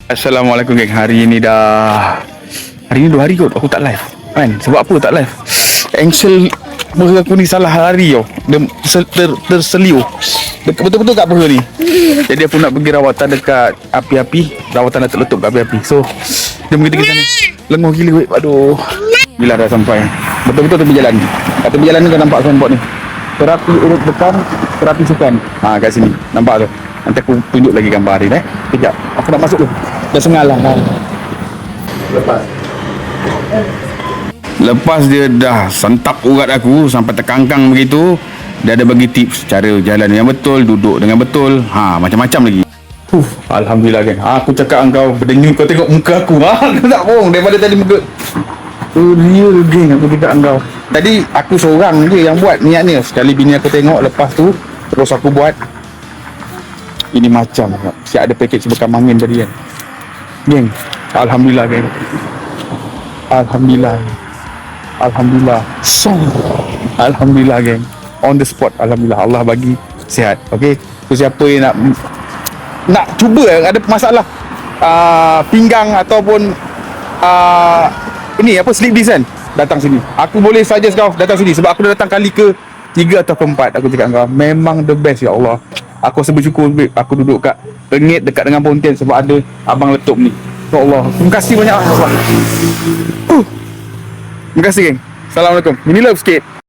Assalamualaikum geng. Hari ni 2 hari kot aku tak live. Kan? Sebab apa tak live? Ankle peha aku ni salah hari tau. Dia terseliu. Betul-betul kat peha ni. Jadi aku nak pergi rawatan dekat api-api. Rawatan dah terletup kat api-api. So, jom kita pergi sana. Lenguh gila weh. Aduh. Bila dah sampai. Betul-betul tepi jalan. Kat tepi jalan ni kau nampak signboard ni. Terapi urut depan, terapi sukan. Kat sini. Nampak tu? Nanti aku tunjuk lagi gambar ni Kejap. Aku nak masuk tu. Dah sengal lah. Lepas dia dah sentap urat aku sampai terkangkang begitu, dia ada bagi tips cara jalan yang betul, duduk dengan betul, macam-macam lagi. Alhamdulillah kan. Aku cakap engkau berdenyut, kau tengok muka aku. Aku tak bohong daripada tadi muka. Real geng aku cakap engkau. Tadi aku seorang je yang buat niat ni. Sekali bini aku tengok, lepas tu terus aku buat. Ini macam siap ada pakej bekam angin tadi kan. Geng, alhamdulillah geng. Alhamdulillah. Alhamdulillah geng. On the spot, alhamdulillah. Allah bagi sihat. Okey. So siapa yang nak cuba ada masalah pinggang ataupun ini apa slip disc kan, datang sini. Aku boleh suggest kau datang sini sebab aku dah datang kali ke 3 atau ke 4. Aku cakap kau memang the best ya Allah. Aku rasa bersyukur aku duduk kat Rengit dekat dengan Pontian sebab ada abang letup ni. Ya Allah, terima kasih banyak Allah. Terima kasih geng. Assalamualaikum. Mini love sikit.